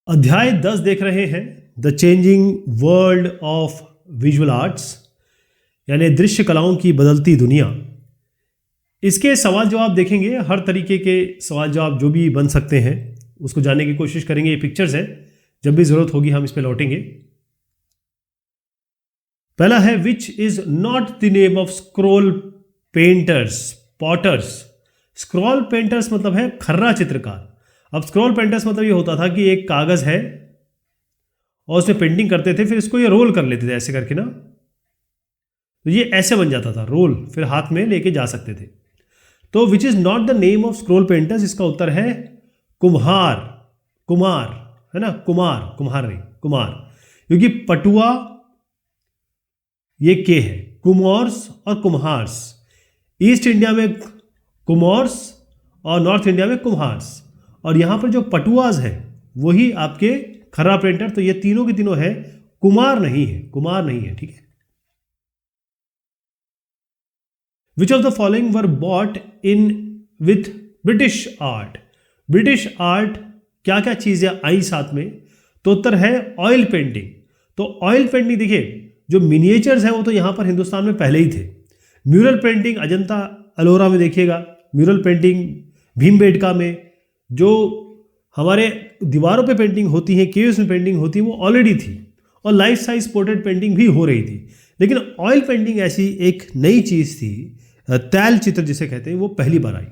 अध्याय 10 देख रहे हैं, the changing world of visual arts, यानी दृश्य कलाओं की बदलती दुनिया। इसके सवाल जवाब देखेंगे, हर तरीके के सवाल जवाब जो भी बन सकते हैं उसको जानने की कोशिश करेंगे। ये पिक्चर्स है, जब भी ज़रूरत होगी हम इस पर लौटेंगे। पहला है, which is not the name of scroll painters potters. Scroll painters मतलब है खर्रा चित्रकार। अब स्क्रॉल पेंटर्स मतलब ये होता था कि एक कागज़ है और उसमें पेंटिंग करते थे, फिर इसको ये रोल कर लेते थे ऐसे करके ना, तो ये ऐसे बन जाता था रोल, फिर हाथ में लेके जा सकते थे। तो विच is not the name of scroll painters, इसका उत्तर है कुम्हार। कुमार है ना, कुमार, कुम्हार नहीं, कुमार, क्योंकि पटुआ ये के है, कुमोर्स और कुम्हार्स। ईस्ट इंडिया में कुमोर्स और नॉर्थ इंडिया में कुम्हार्स, और यहाँ पर जो पटुआज हैं वही आपके खर्रा पेंटर। तो ये तीनों के तीनों है, कुमार नहीं है, कुमार नहीं है, ठीक है। Which of the following were brought in with British art. British art क्या क्या चीजें आई साथ में, तो उत्तर है ऑयल पेंटिंग। तो ऑयल पेंटिंग देखिए, जो मिनिएचर्स हैं वो तो यहाँ पर हिंदुस्तान में पहले ही थे। म्यूरल पेंटिंग अजंता अलोरा में देखिएगा, म्यूरल पेंटिंग भीमबेटका में, जो हमारे दीवारों पे पेंटिंग होती है, केव्स में पेंटिंग होती है, वो ऑलरेडी थी, और लाइफ साइज पोर्ट्रेट पेंटिंग भी हो रही थी। लेकिन ऑयल पेंटिंग ऐसी एक नई चीज थी, तैल चित्र जिसे कहते हैं, वो पहली बार आई।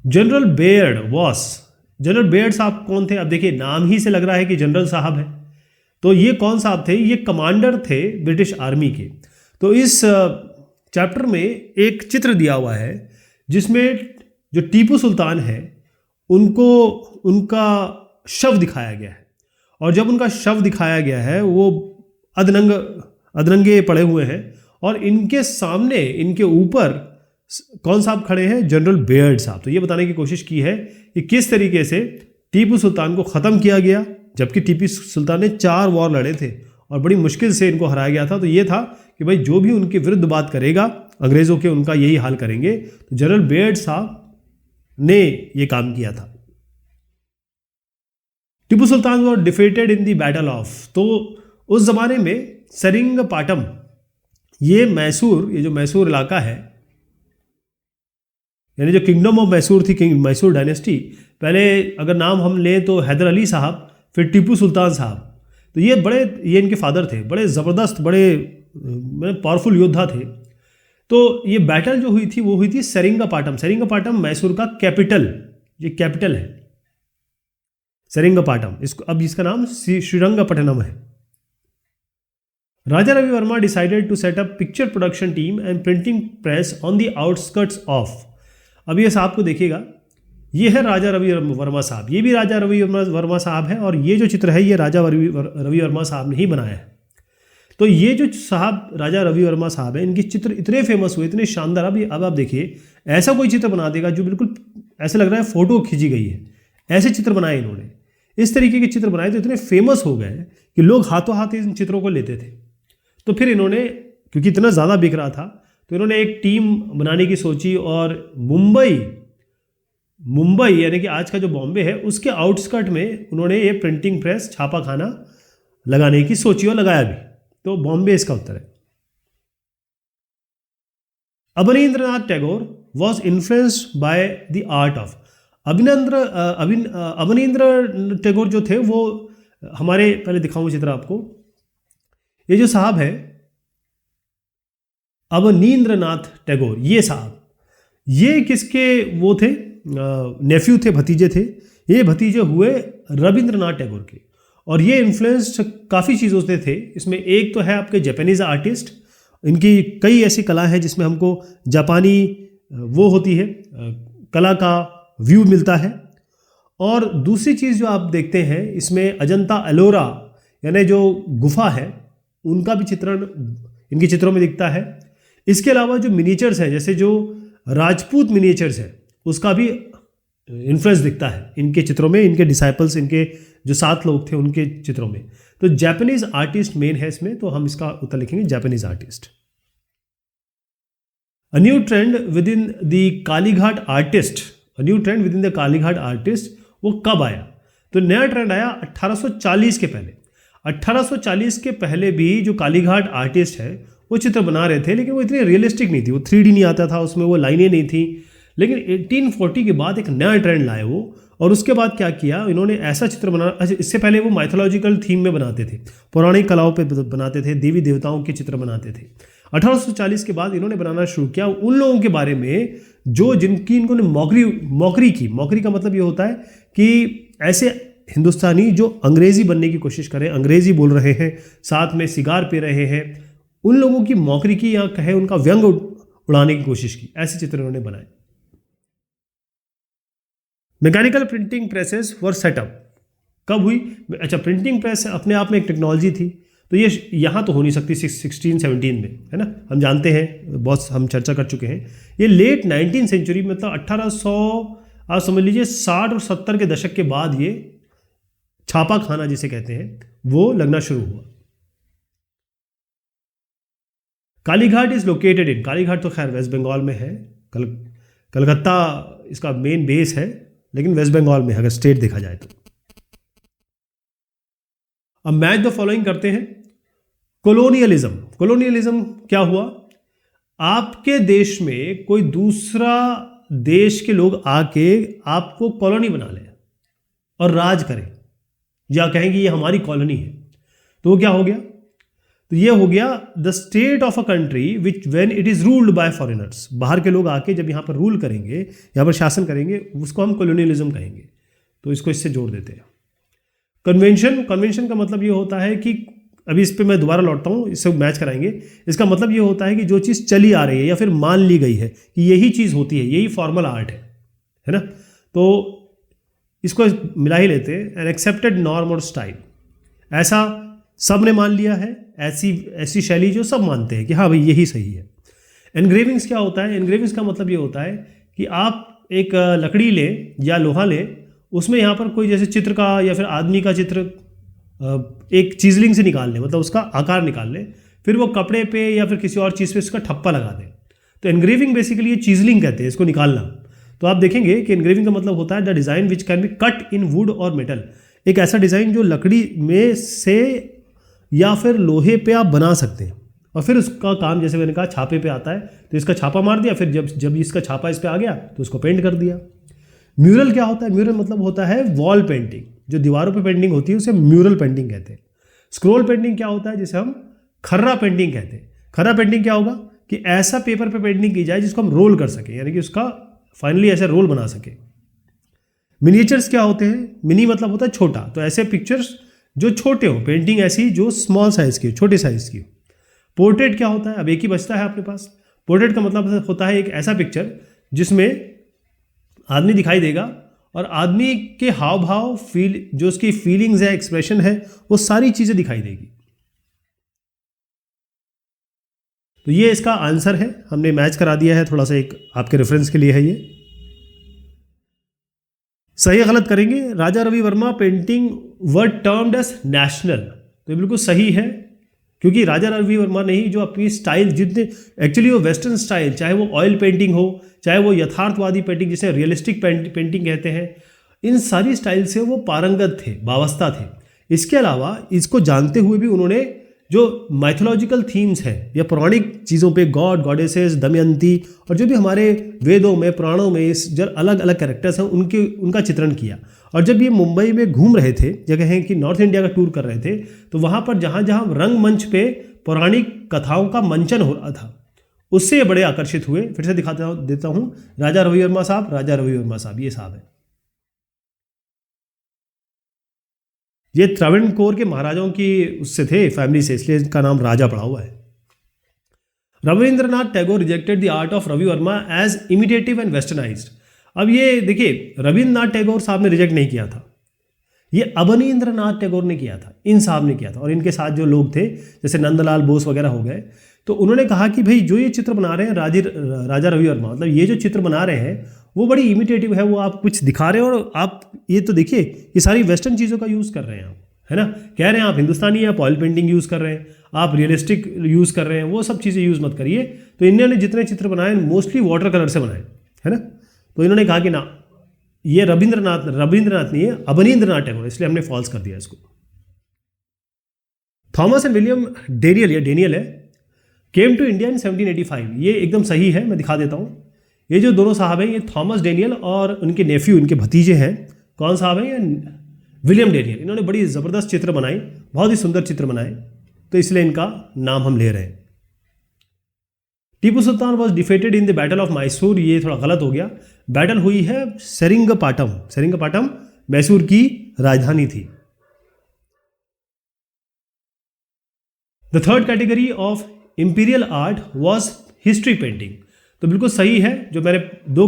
General Baird was. General Baird साहब कौन थे? अब देखिए नाम ही से लग रहा है कि जनरल साहब है, तो ये कौन साहब थे? ये कमांडर थे ब्रिटिश आर्मी के। तो इस चैप्टर में एक चित्र दिया हुआ है जिसमें जो टीपू सुल्तान है उनको उनका शव दिखाया गया है, और जब उनका शव दिखाया गया है वो अधनंगे पड़े हुए हैं, और इनके सामने, इनके ऊपर कौन साहब खड़े हैं? जनरल बेयर्ड साहब। तो ये बताने की कोशिश की है कि किस तरीके से टीपू सुल्तान को ख़त्म किया गया, जबकि टीपू सुल्तान ने 4 वॉर लड़े थे और बड़ी मुश्किल से इनको हराया गया था। तो ये था कि भाई जो भी उनके विरुद्ध बात करेगा अंग्रेज़ों के, उनका यही हाल करेंगे। तो जनरल बेयर्ड साहब ने ये काम किया था। Tipu Sultan was defeated in the battle of. तो उस जमाने में सेरिंगपाटम, ये मैसूर, ये जो मैसूर इलाका है, यानी जो किंगडम ऑफ मैसूर थी, मैसूर डायनेस्टी, पहले अगर नाम हम लें तो हैदर अली साहब, फिर टीपू सुल्तान साहब। तो ये बड़े, ये इनके फादर थे, बड़े ज़बरदस्त, बड़े पावरफुल योद्धा थे। तो ये बैटल जो हुई थी वो हुई थी सेरिंगपाटम। सेरिंगपाटम मैसूर का कैपिटल, ये कैपिटल है सेरिंगपाटम। इसको अब इसका नाम श्रीरंगपट्टनम है। Raja Ravi Varma decided to set up picture production team and printing press on the outskirts of. अब ये साहब को देखिएगा, ये है राजा रवि वर्मा साहब, ये भी राजा रवि वर्मा साहब है, और ये जो चित्र है ये राजा रवि वर्मा साहब ने ही बनाया है। तो ये जो साहब राजा रवि वर्मा साहब हैं, इनके चित्र इतने फेमस हुए, इतने शानदार। अब आप देखिए, ऐसा कोई चित्र बना देगा जो बिल्कुल ऐसे लग रहा है फोटो खींची गई है, ऐसे चित्र बनाए इन्होंने। इस तरीके के चित्र बनाए तो इतने फेमस हो गए कि लोग हाथों हाथ इन चित्रों को लेते थे। तो फिर इन्होंने, क्योंकि इतना ज़्यादा बिक रहा था, तो इन्होंने एक टीम बनाने की सोची, और मुंबई यानी कि आज का जो बॉम्बे है उसके आउटस्कर्ट में उन्होंने ये प्रिंटिंग प्रेस, छापा खाना लगाने की सोची और लगाया भी। तो बॉम्बे इसका उत्तर है। Abanindranath Tagore was influenced by the art of. Avanindra Tagore जो थे वो हमारे, पहले दिखाऊं चित्र आपको, ये जो साहब है अवनींद्रनाथ टैगोर, ये साहब, ये किसके वो थे? नेफ्यू थे, भतीजे थे। ये भतीजे हुए रविंद्रनाथ टैगोर के, और ये इन्फ्लुएंस्ड काफ़ी चीज़ों से थे। इसमें एक तो है आपके जापानीज़ आर्टिस्ट, इनकी कई ऐसी कला है जिसमें हमको जापानी वो होती है, कला का व्यू मिलता है। और दूसरी चीज़ जो आप देखते हैं इसमें अजंता एलोरा, यानी जो गुफा है, उनका भी चित्रण इनके चित्रों में दिखता है। इसके अलावा जो मिनिएचर्स हैं, जैसे जो राजपूत मिनिएचर्स है, उसका भी इन्फ्लुएंस दिखता है इनके चित्रों में, इनके डिसाइपल्स, इनके जो 7 लोग थे उनके चित्रों में। तो जापानीज आर्टिस्ट मेन है इसमें, तो हम इसका उत्तर लिखेंगे Japanese artist. A new trend with in the Kalighat artist, A new trend within the Kalighat artists वो कब आया? तो नया ट्रेंड आया 1840 के पहले। 1840 के पहले भी जो कालीघाट आर्टिस्ट है वो चित्र बना रहे थे, लेकिन वो इतनी रियलिस्टिक नहीं थी, वो 3D नहीं आता था उसमें, वो लाइनें नहीं थी। लेकिन 1840 के बाद एक नया ट्रेंड लाए वो, और उसके बाद क्या किया इन्होंने, ऐसा चित्र बना। अच्छा, इससे पहले वो माइथोलॉजिकल थीम में बनाते थे, पौराणिक कलाओं पे बनाते थे, देवी देवताओं के चित्र बनाते थे। 1840 के बाद इन्होंने बनाना शुरू किया उन लोगों के बारे में जो जिनकी इन्होंने मौकरी की। मौकरी का मतलब ये होता है कि ऐसे हिंदुस्तानी जो अंग्रेजी बनने की कोशिश करें, अंग्रेजी बोल रहे हैं, साथ में सिगार पी रहे हैं, उन लोगों की मौकरी की या कहे उनका व्यंग उड़ाने की कोशिश की, ऐसे चित्र उन्होंने बनाए। Mechanical printing presses were set up कब हुई? अच्छा, प्रिंटिंग प्रेस अपने आप में एक टेक्नोलॉजी थी, तो ये यहाँ तो हो नहीं सकती 1617 में, है ना, हम जानते हैं, बहुत हम चर्चा कर चुके हैं। ये लेट 19th सेंचुरी में, मतलब 1800 आप समझ लीजिए 60 और 70 के दशक के बाद ये छापा खाना जिसे कहते हैं वो लगना शुरू हुआ। Kalighat is located in, Kalighat तो खैर वेस्ट बंगाल में है, कलकत्ता इसका मेन बेस है, लेकिन वेस्ट बंगाल में अगर स्टेट देखा जाए तो। अब मैच द फॉलोइंग करते हैं। कोलोनियलिज्म, कोलोनियलिज्म क्या हुआ? आपके देश में कोई दूसरा देश के लोग आके आपको कॉलोनी बना लें और राज करें, या कहेंगे ये हमारी कॉलोनी है, तो वो क्या हो गया? तो ये हो गया the state of a country which when it is ruled by foreigners. बाहर के लोग आके जब यहाँ पर रूल करेंगे, यहाँ पर शासन करेंगे, उसको हम कोलोनियलिज्म कहेंगे। तो इसको इससे जोड़ देते हैं। कन्वेंशन, कन्वेंशन का मतलब ये होता है कि, अभी इस पे मैं दोबारा लौटता हूँ, इससे मैच कराएंगे। इसका मतलब ये होता है कि जो चीज़ चली आ रही है या फिर मान ली गई है कि यही चीज़ होती है, यही फॉर्मल आर्ट है ना, तो इसको मिला ही लेते हैं। एन एक्सेप्टेड नॉर्म और स्टाइल, ऐसा सब ने मान लिया है, ऐसी शैली जो सब मानते हैं कि हाँ भाई यही सही है। एनग्रेविंग्स क्या होता है? एनग्रेविंग्स का मतलब ये होता है कि आप एक लकड़ी लें या लोहा लें, उसमें यहाँ पर कोई जैसे चित्र का या फिर आदमी का चित्र एक चीजलिंग से निकाल लें, मतलब उसका आकार निकाल लें, फिर वो कपड़े पे या फिर किसी और चीज़ पे उसका ठप्पा लगा दें। तो एनग्रेविंग बेसिकली ये चीजलिंग कहते हैं, इसको निकालना। तो आप देखेंगे कि एनग्रेविंग का मतलब होता है the design which can be cut in would और मेटल, एक ऐसा डिज़ाइन जो लकड़ी में से या फिर लोहे पे आप बना सकते हैं, और फिर उसका काम जैसे मैंने कहा छापे पे आता है, तो इसका छापा मार दिया, फिर जब इसका छापा इस पे आ गया तो उसको पेंट कर दिया। म्यूरल क्या होता है? म्यूरल मतलब होता है वॉल पेंटिंग, जो दीवारों पे पेंटिंग होती है उसे म्यूरल पेंटिंग कहते हैं। स्क्रोल पेंटिंग क्या होता है? जिसे हम खर्रा पेंटिंग कहते हैं। खर्रा पेंटिंग क्या होगा कि ऐसा पेपर पे पेंटिंग की जाए जिसको हम रोल कर सकें, यानी कि उसका फाइनली ऐसा रोल बना सके। मिनिएचर्स क्या होते हैं? मिनी मतलब होता है छोटा, तो ऐसे पिक्चर्स जो छोटे हो, पेंटिंग ऐसी जो स्मॉल साइज की, छोटे साइज की। पोर्ट्रेट क्या होता है? अब एक ही बचता है अपने पास। पोर्ट्रेट का मतलब होता है एक ऐसा पिक्चर जिसमें आदमी दिखाई देगा और आदमी के हाव भाव, जो उसकी फीलिंग्स है, एक्सप्रेशन है, वो सारी चीजें दिखाई देगी। तो ये इसका आंसर है, हमने मैच करा दिया है, थोड़ा सा एक आपके रेफरेंस के लिए है ये। सही गलत करेंगे। राजा रवि वर्मा पेंटिंग वर टर्म्ड एज नेशनल, तो ये बिल्कुल सही है, क्योंकि राजा रवि वर्मा ने ही जो अपनी स्टाइल, जितने एक्चुअली वो वेस्टर्न स्टाइल, चाहे वो ऑयल पेंटिंग हो, चाहे वो यथार्थवादी पेंटिंग जिसे रियलिस्टिक पेंटिंग कहते हैं, इन सारी स्टाइल से वो पारंगत थे, वाबस्ता थे। इसके अलावा इसको जानते हुए भी उन्होंने जो माइथोलॉजिकल थीम्स हैं या पौराणिक चीज़ों पे, गॉड गॉडेसेस, दमयंती, और जो भी हमारे वेदों में, पुराणों में जो अलग अलग कैरेक्टर्स हैं उनका चित्रण किया। और जब ये मुंबई में घूम रहे थे, जगह है कि नॉर्थ इंडिया का टूर कर रहे थे, तो वहाँ पर जहाँ जहाँ रंगमंच पे पौराणिक कथाओं का मंचन हो रहा था, उससे ये बड़े आकर्षित हुए। फिर से देता हूँ, राजा रवि वर्मा साहब, राजा रवि वर्मा साहब, ये साहब है। ये त्रावणकोर के महाराजाओं की उससे थे, फैमिली से, इसलिए इनका नाम राजा पड़ा हुआ है। Rabindranath Tagore rejected the art of Ravi Varma as imitative and westernised. अब ये देखिए, रविंद्रनाथ टैगोर साहब ने रिजेक्ट नहीं किया था, ये अवनींद्रनाथ टैगोर ने किया था, इन साहब ने किया था। और इनके साथ जो लोग थे जैसे नंदलाल बोस वगैरह हो गए, तो उन्होंने कहा कि भाई जो ये चित्र बना रहे हैं राजा रवि वर्मा, मतलब ये जो चित्र बना रहे हैं वो बड़ी इमिटेटिव है, वो आप कुछ दिखा रहे हैं और आप ये तो देखिए ये सारी वेस्टर्न चीज़ों का यूज़ कर रहे हैं आप, है ना, कह रहे हैं आप हिंदुस्तानी है, आप ऑयल पेंटिंग यूज़ कर रहे हैं, आप रियलिस्टिक यूज़ कर रहे हैं, वो सब चीज़ें यूज़ मत करिए। तो इन्होंने जितने चित्र बनाए मोस्टली वाटर कलर से बनाए, है ना। तो इन्होंने कहा कि ना, ये रविंद्रनाथ नहीं है, अवनींद्रनाथ टैगोर, इसलिए हमने फॉल्स कर दिया इसको। थॉमस एंड विलियम डेनियल, ये डेनियल है, केम टू इंडिया इन 1785, ये एकदम सही है, मैं दिखा देता हूँ। ये जो दोनों साहब हैं, ये थॉमस डेनियल और उनके नेफ्यू, इनके भतीजे हैं। कौन साहब हैं? ये विलियम डेनियल। इन्होंने बड़ी ज़बरदस्त चित्र बनाई, बहुत ही सुंदर चित्र बनाए, तो इसलिए इनका नाम हम ले रहे हैं। Tipu Sultan was defeated in the battle of Mysore, ये थोड़ा गलत हो गया। बैटल हुई है सेरिंगपाटम, सेरिंगपाटम मैसूर की राजधानी थी। The third category of imperial art was history painting, तो बिल्कुल सही है। जो मैंने दो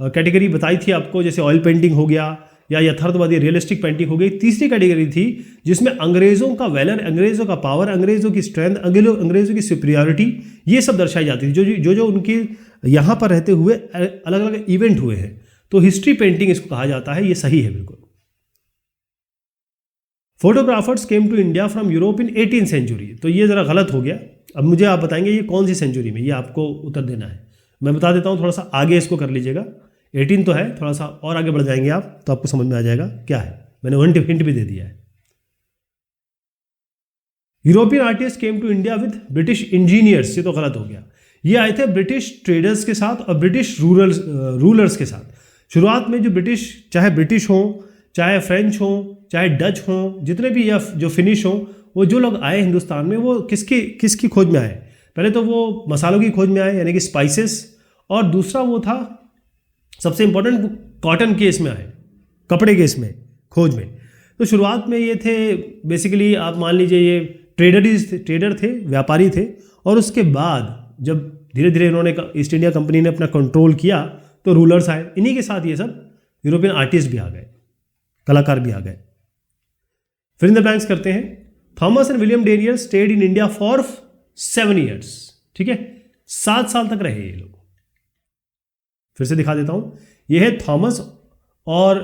कैटेगरी बताई थी आपको, जैसे ऑयल पेंटिंग हो गया या यथार्थवादी रियलिस्टिक पेंटिंग हो गई। तीसरी कैटेगरी थी जिसमें अंग्रेज़ों का वैलर, अंग्रेज़ों का पावर, अंग्रेज़ों की स्ट्रेंथ, अंग्रेज़ों की सुपीरियरिटी, ये सब दर्शाई जाती थी, जो उनके यहाँ पर रहते हुए अलग अलग इवेंट हुए हैं। तो हिस्ट्री पेंटिंग इसको कहा जाता है, ये सही है बिल्कुल। Photographers came to India from Europe in 18th century, तो ये ज़रा गलत हो गया। अब मुझे आप बताएंगे ये कौन सी सेंचुरी में, ये आपको उत्तर देना है। मैं बता देता हूँ, थोड़ा सा आगे इसको कर लीजिएगा। 18 तो है, थोड़ा सा और आगे बढ़ जाएंगे आप तो आपको समझ में आ जाएगा क्या है। मैंने हिंट भी दे दिया है। European artist came to India with British engineers, ये तो गलत हो गया। ये आए थे ब्रिटिश ट्रेडर्स के साथ और ब्रिटिश रूलर्स के साथ। शुरुआत में जो ब्रिटिश, चाहे ब्रिटिश हों, चाहे फ्रेंच हों, चाहे डच हों, जितने भी या जो फिनिश हों, वो जो लोग आए हिंदुस्तान में, वो किसकी खोज में आए? पहले तो वो मसालों की खोज में आए, यानी कि स्पाइसेस, और दूसरा वो था सबसे इंपॉर्टेंट, कॉटन के इसमें आए, कपड़े के इसमें खोज में। तो शुरुआत में ये थे बेसिकली, आप मान लीजिए ये ट्रेडर थे, व्यापारी थे, और उसके बाद जब धीरे धीरे इन्होंने, ईस्ट इंडिया कंपनी ने अपना कंट्रोल किया, तो रूलर्स आए। इन्हीं के साथ ये सब यूरोपियन आर्टिस्ट भी आ गए, कलाकार भी आ गए। फिर इन द ब्लैंक्स करते हैं। Thomas and William Daniel stayed in India for 7 years, ठीक है, 7 साल तक रहे ये लोग। फिर से दिखा देता हूं, ये है थॉमस और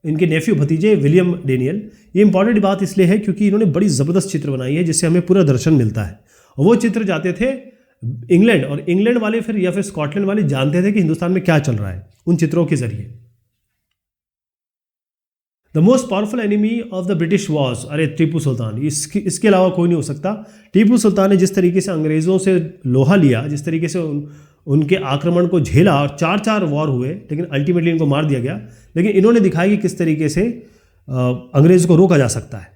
इनके नेफ्यू, भतीजे विलियम डेनियल। ये इंपॉर्टेंट बात इसलिए है क्योंकि इन्होंने बड़ी ज़बरदस्त चित्र बनाई है जिससे हमें पूरा दर्शन मिलता है। और वो चित्र जाते थे इंग्लैंड, और इंग्लैंड वाले फिर या फिर स्कॉटलैंड वाले जानते थे कि हिंदुस्तान में क्या चल रहा है उन चित्रों के जरिए। The most powerful enemy of the British was, अरे टीपू सुल्तान, इसके अलावा कोई नहीं हो सकता। टीपू सुल्तान ने जिस तरीके से अंग्रेज़ों से लोहा लिया, जिस तरीके से उनके आक्रमण को झेला, और 4 वॉर हुए, लेकिन अल्टीमेटली इनको मार दिया गया। लेकिन इन्होंने दिखाया कि किस तरीके से अंग्रेज़ों को रोका जा सकता है,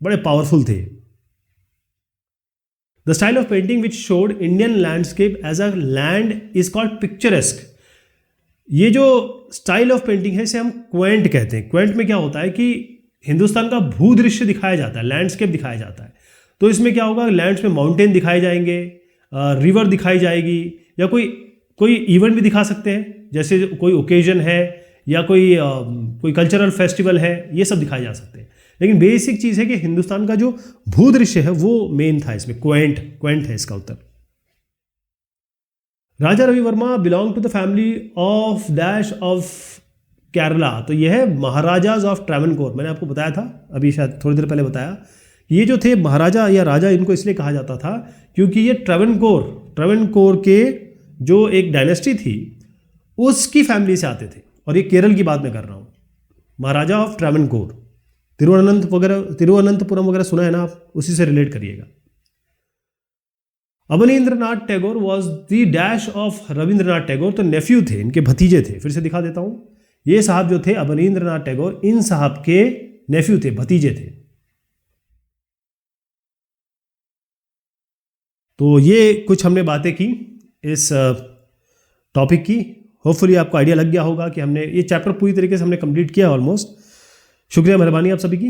बड़े पावरफुल थे। The style of painting which showed Indian landscape as a land is called picturesque. ये जो स्टाइल ऑफ पेंटिंग है इसे हम क्वेंट कहते हैं। क्वेंट में क्या होता है कि हिंदुस्तान का भूदृश्य दिखाया जाता है, लैंडस्केप दिखाया जाता है। तो इसमें क्या होगा, लैंड्स में माउंटेन दिखाए जाएंगे, रिवर दिखाई जाएगी, या कोई इवेंट भी दिखा सकते हैं, जैसे कोई ओकेजन है या कोई कल्चरल फेस्टिवल है, ये सब दिखाए जा सकते हैं। लेकिन बेसिक चीज़ है कि हिंदुस्तान का जो भूदृश्य है वो मेन था इसमें, क्वेंट है इसका उत्तर। Raja Ravi Varma belong to the family of dash of Kerala, तो यह है महाराजाज ऑफ ट्रैवनकोर। मैंने आपको बताया था अभी, शायद थोड़ी देर पहले बताया, ये जो थे महाराजा या राजा, इनको इसलिए कहा जाता था क्योंकि ये ट्रैवनकोर के जो एक डायनेस्टी थी उसकी फैमिली से आते थे। और ये केरल की बात मैं कर रहा हूँ, महाराजा ऑफ ट्रैवनकोर। तिरुवनंतपुरम वगैरह सुना है ना आप, उसी से रिलेट करिएगा। Abanindranath Tagore was the dash of Rabindranath Tagore, तो नेफ्यू थे, इनके भतीजे थे। फिर से दिखा देता हूं, ये साहब जो थे अवनींद्रनाथ टैगोर, इन साहब के नेफ्यू थे, भतीजे थे। तो ये कुछ हमने बातें की इस टॉपिक की। होपफुली आपको आइडिया लग गया होगा कि हमने ये चैप्टर पूरी तरीके से हमने कंप्लीट किया ऑलमोस्ट। शुक्रिया, मेहरबानी आप सभी की।